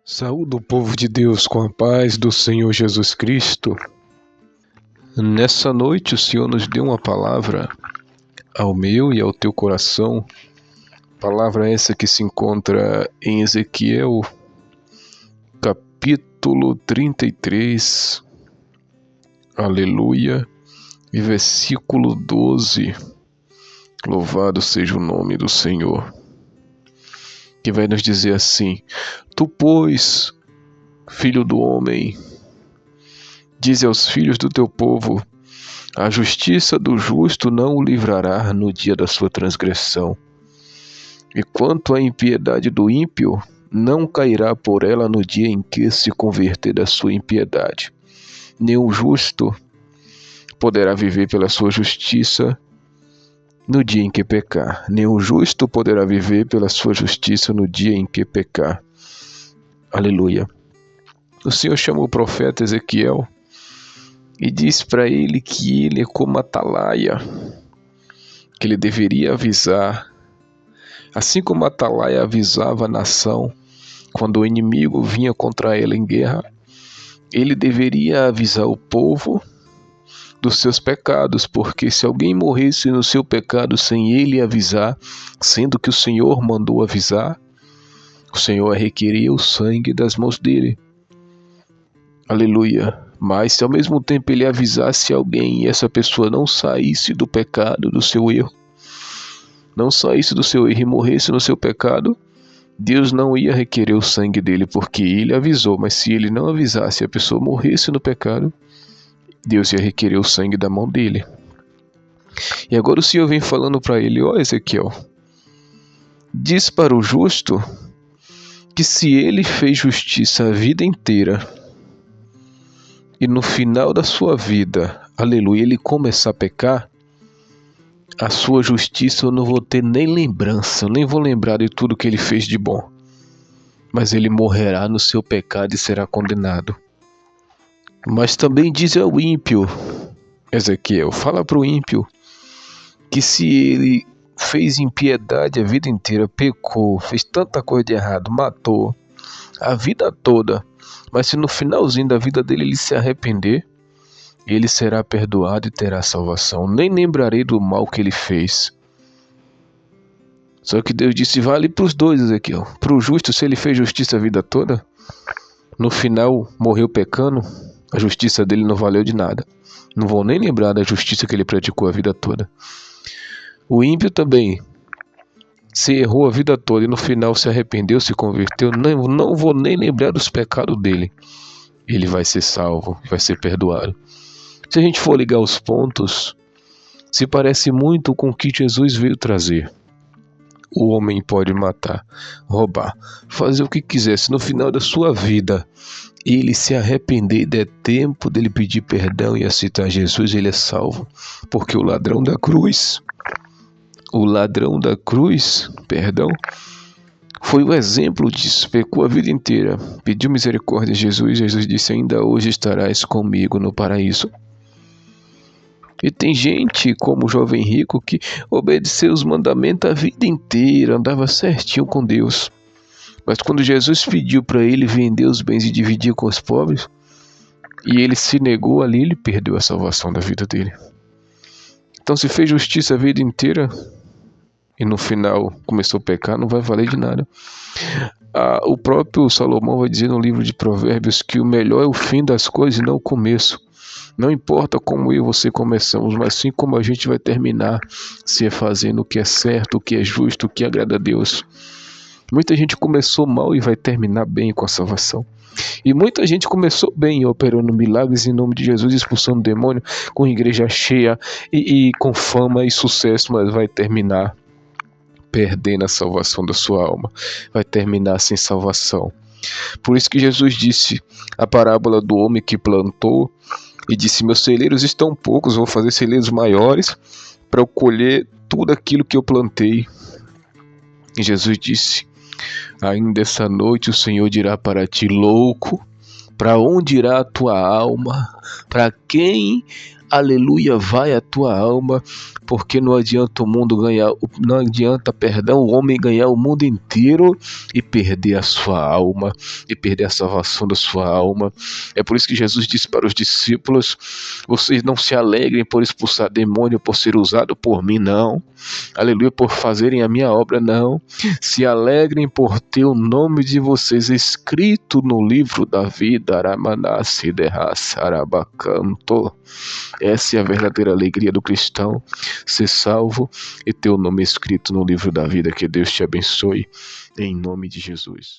Saúdo o povo de Deus com a paz do Senhor Jesus Cristo. Nessa noite o Senhor nos deu uma palavra ao meu e ao teu coração. Palavra essa que se encontra em Ezequiel, capítulo 33, aleluia, e versículo 12. Louvado seja o nome do Senhor. Que vai nos dizer assim: Tu, pois, filho do homem, dize aos filhos do teu povo: a justiça do justo não o livrará no dia da sua transgressão. E quanto à impiedade do ímpio, não cairá por ela no dia em que se converter da sua impiedade. Nem o justo poderá viver pela sua justiça no dia em que pecar. Nem o justo poderá viver pela sua justiça no dia em que pecar. Aleluia. O Senhor chamou o profeta Ezequiel e disse para ele que ele é como atalaia, que ele deveria avisar, assim como a atalaia avisava a nação quando o inimigo vinha contra ela em guerra. Ele deveria avisar o povo dos seus pecados, porque se alguém morresse no seu pecado sem ele avisar, sendo que o Senhor mandou avisar, o Senhor requeria o sangue das mãos dele. Aleluia. Mas se ao mesmo tempo ele avisasse alguém e essa pessoa não saísse do pecado, do seu erro, não saísse do seu erro e morresse no seu pecado, Deus não ia requerer o sangue dele, porque ele avisou. Mas se ele não avisasse e a pessoa morresse no pecado, Deus ia requerer o sangue da mão dele. E agora o Senhor vem falando para ele: ó Ezequiel, diz para o justo que se ele fez justiça a vida inteira e no final da sua vida, aleluia, ele começar a pecar, a sua justiça eu não vou ter nem lembrança, nem vou lembrar de tudo que ele fez de bom, mas ele morrerá no seu pecado e será condenado. Mas também diz ao ímpio, Ezequiel, fala para o ímpio, que se ele fez impiedade a vida inteira, pecou, fez tanta coisa de errado, matou a vida toda, mas se no finalzinho da vida dele ele se arrepender, ele será perdoado e terá salvação. Nem lembrarei do mal que ele fez. Só que Deus disse: vale para os dois, Ezequiel. Para o justo, se ele fez justiça a vida toda, no final morreu pecando, a justiça dele não valeu de nada. Não vão nem lembrar da justiça que ele praticou a vida toda. O ímpio também, se errou a vida toda e no final se arrependeu, se converteu, não vou nem lembrar dos pecados dele. Ele vai ser salvo, vai ser perdoado. Se a gente for ligar os pontos, se parece muito com o que Jesus veio trazer. O homem pode matar, roubar, fazer o que quiser. Se no final da sua vida ele se arrepender e der tempo dele pedir perdão e aceitar Jesus, ele é salvo. Porque o ladrão da cruz, foi o exemplo disso. Pecou a vida inteira, pediu misericórdia a Jesus. Jesus disse: ainda hoje estarás comigo no paraíso. E tem gente como o jovem rico que obedeceu os mandamentos a vida inteira, andava certinho com Deus. Mas quando Jesus pediu para ele vender os bens e dividir com os pobres, e ele se negou ali, ele perdeu a salvação da vida dele. Então, se fez justiça a vida inteira e no final começou a pecar, não vai valer de nada. O próprio Salomão vai dizer no livro de Provérbios que o melhor é o fim das coisas e não o começo. Não importa como eu e você começamos, mas sim como a gente vai terminar, se é fazendo o que é certo, o que é justo, o que agrada a Deus. Muita gente começou mal e vai terminar bem com a salvação. E muita gente começou bem, operando milagres em nome de Jesus, expulsando demônio, com igreja cheia e com fama e sucesso, mas vai terminar perdendo a salvação da sua alma. Vai terminar sem salvação. Por isso que Jesus disse a parábola do homem que plantou e disse: meus celeiros estão poucos, vou fazer celeiros maiores para eu colher tudo aquilo que eu plantei. E Jesus disse: ainda essa noite o Senhor dirá para ti: louco, para onde irá a tua alma? Para quem aleluia, vai a tua alma, porque não adianta o mundo ganhar, não adianta, perdão, o homem ganhar o mundo inteiro e perder a sua alma, e perder a salvação da sua alma. É por isso que Jesus disse para os discípulos: vocês não se alegrem por expulsar demônio, por ser usado por mim, não. Aleluia, por fazerem a minha obra, não. Se alegrem por ter o nome de vocês escrito no livro da vida. Aramanassi derraça arabacanto. Essa é a verdadeira alegria do cristão, ser salvo e ter o nome escrito no livro da vida. Que Deus te abençoe, em nome de Jesus.